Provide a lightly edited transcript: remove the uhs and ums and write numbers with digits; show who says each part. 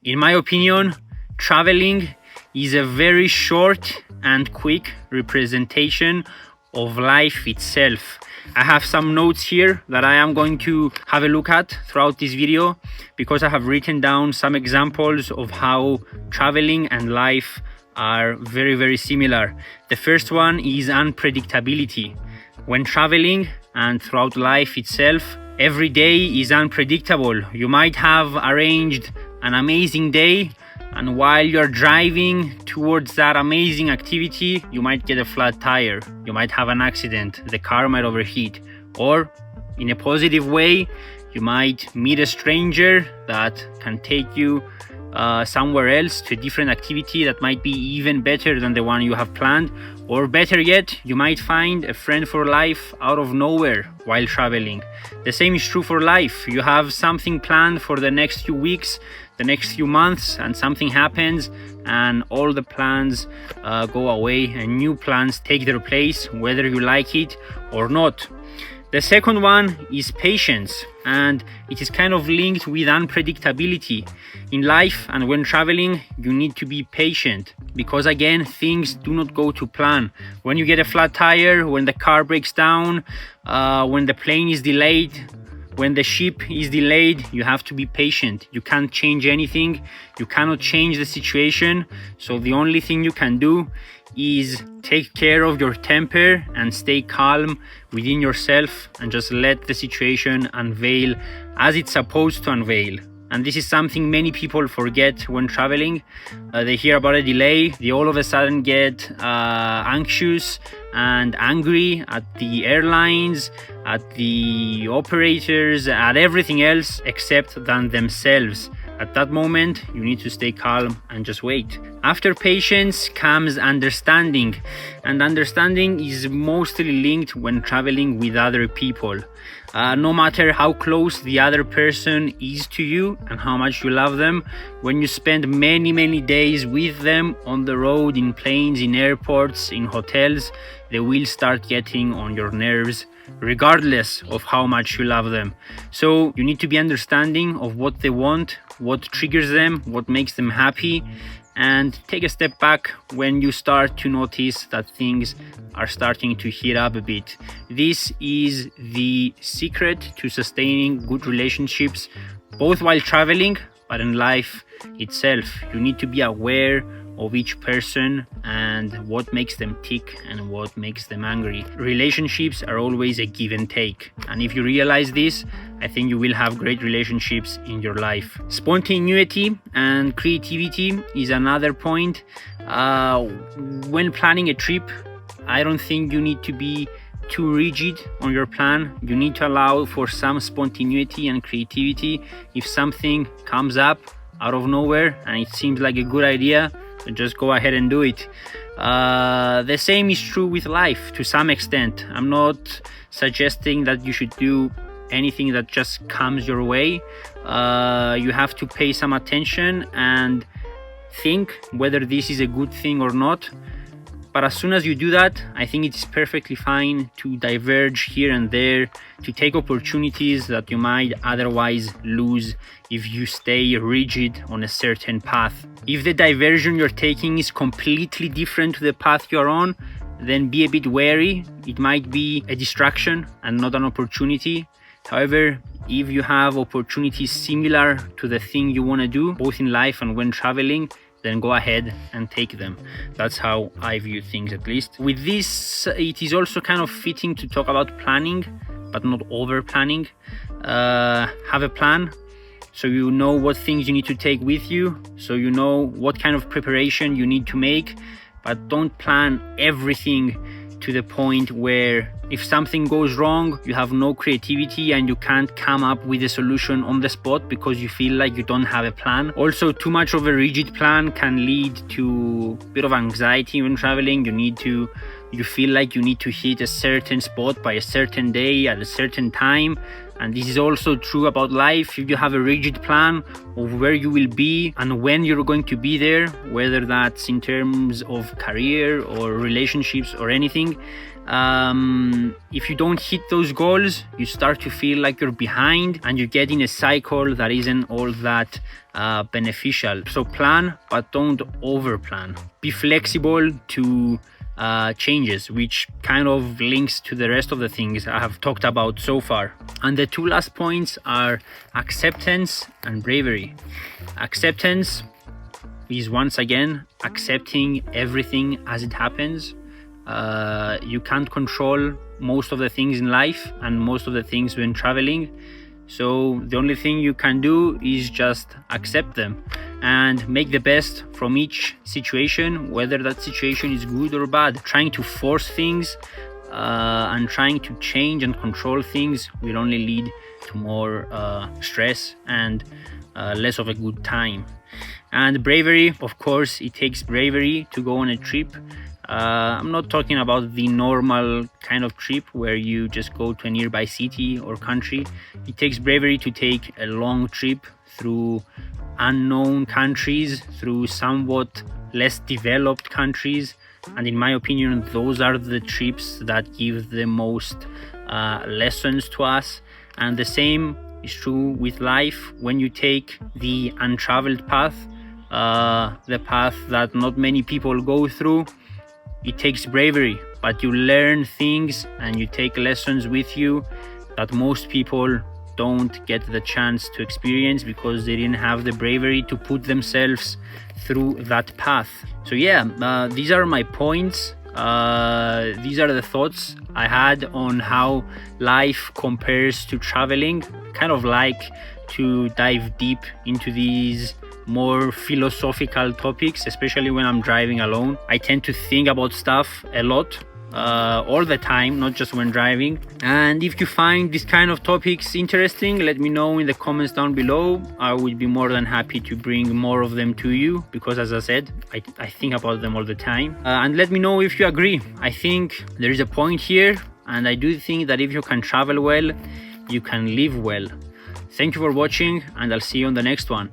Speaker 1: In my opinion, traveling is a very short and quick representation of life itself. I have some notes here that I am going to have a look at throughout this video because I have written down some examples of how traveling and life are very, very similar. The first one is unpredictability. When traveling and throughout life itself, every day is unpredictable. You might have arranged an amazing day, and while you're driving towards that amazing activity, you might get a flat tire, you might have an accident, the car might overheat, or in a positive way, you might meet a stranger that can take you somewhere else to a different activity that might be even better than the one you have planned. Or better yet, you might find a friend for life out of nowhere while traveling. The same is true for life. You have something planned for the next few weeks, the next few months, and something happens and all the plans go away and new plans take their place, whether you like it or not. The second one is patience, and it is kind of linked with unpredictability. In life and when traveling, you need to be patient because again, things do not go to plan. When you get a flat tire, when the car breaks down, when the plane is delayed, when the ship is delayed, you have to be patient. You can't change anything. You cannot change the situation. So the only thing you can do is take care of your temper and stay calm within yourself and just let the situation unveil as it's supposed to unveil. And this is something many people forget when traveling. They hear about a delay, they all of a sudden get anxious and angry at the airlines, at the operators, at everything else except than themselves. At that moment, you need to stay calm and just wait. After patience comes understanding, and understanding is mostly linked when traveling with other people. No matter how close the other person is to you and how much you love them, when you spend many days with them on the road, in planes, in airports, in hotels, they will start getting on your nerves regardless of how much you love them. So you need to be understanding of what they want, what triggers them, what makes them happy, and take a step back when you start to notice that things are starting to heat up a bit. This is the secret to sustaining good relationships, both while traveling, but in life itself. You need to be aware of each person and what makes them tick and what makes them angry. Relationships are always a give and take, and if you realize this, I think you will have great relationships in your life. Spontaneity and creativity is another point. When planning a trip, I don't think you need to be too rigid on your plan. You need to allow for some spontaneity and creativity. If something comes up out of nowhere and it seems like a good idea, then just go ahead and do it. The same is true with life to some extent. I'm not suggesting that you should do anything that just comes your way. You have to pay some attention and think whether this is a good thing or not. But as soon as you do that, I think it's perfectly fine to diverge here and there, to take opportunities that you might otherwise lose if you stay rigid on a certain path. If the diversion you're taking is completely different to the path you're on, then be a bit wary. It might be a distraction and not an opportunity. However, if you have opportunities similar to the thing you want to do, both in life and when traveling, then go ahead and take them. That's how I view things, at least. With this, it is also kind of fitting to talk about planning, but not over planning. Have a plan so you know what things you need to take with you, so you know what kind of preparation you need to make, but don't plan everything to the point where if something goes wrong, you have no creativity and you can't come up with a solution on the spot because you feel like you don't have a plan. Also, too much of a rigid plan can lead to a bit of anxiety when traveling. You feel like you need to hit a certain spot by a certain day at a certain time. And this is also true about life. If you have a rigid plan of where you will be and when you're going to be there, whether that's in terms of career or relationships or anything, if you don't hit those goals, you start to feel like you're behind and you get in a cycle that isn't all that beneficial. So plan, but don't over plan. Be flexible to changes, which kind of links to the rest of the things I have talked about so far. And the two last points are acceptance and bravery. Acceptance is, once again, accepting everything as it happens. You can't control most of the things in life and most of the things when traveling. So the only thing you can do is just accept them and make the best from each situation, whether that situation is good or bad. Trying to force things and trying to change and control things will only lead to more stress and less of a good time. And bravery, of course, it takes bravery to go on a trip. I'm not talking about the normal kind of trip where you just go to a nearby city or country. It takes bravery to take a long trip through unknown countries, through somewhat less developed countries. And in my opinion, those are the trips that give the most lessons to us. And the same is true with life. When you take the untraveled path, the path that not many people go through, it takes bravery, but you learn things and you take lessons with you that most people don't get the chance to experience because they didn't have the bravery to put themselves through that path. So yeah, these are my points. These are the thoughts I had on how life compares to traveling. Kind of like to dive deep into these more philosophical topics, especially when I'm driving alone. I tend to think about stuff a lot, all the time, not just when driving. And if you find this kind of topics interesting, let me know in the comments down below. I would be more than happy to bring more of them to you, because as I said, I think about them all the time. And let me know if you agree. I think there is a point here, and I do think that if you can travel well, you can live well. Thank you for watching, and I'll see you on the next one.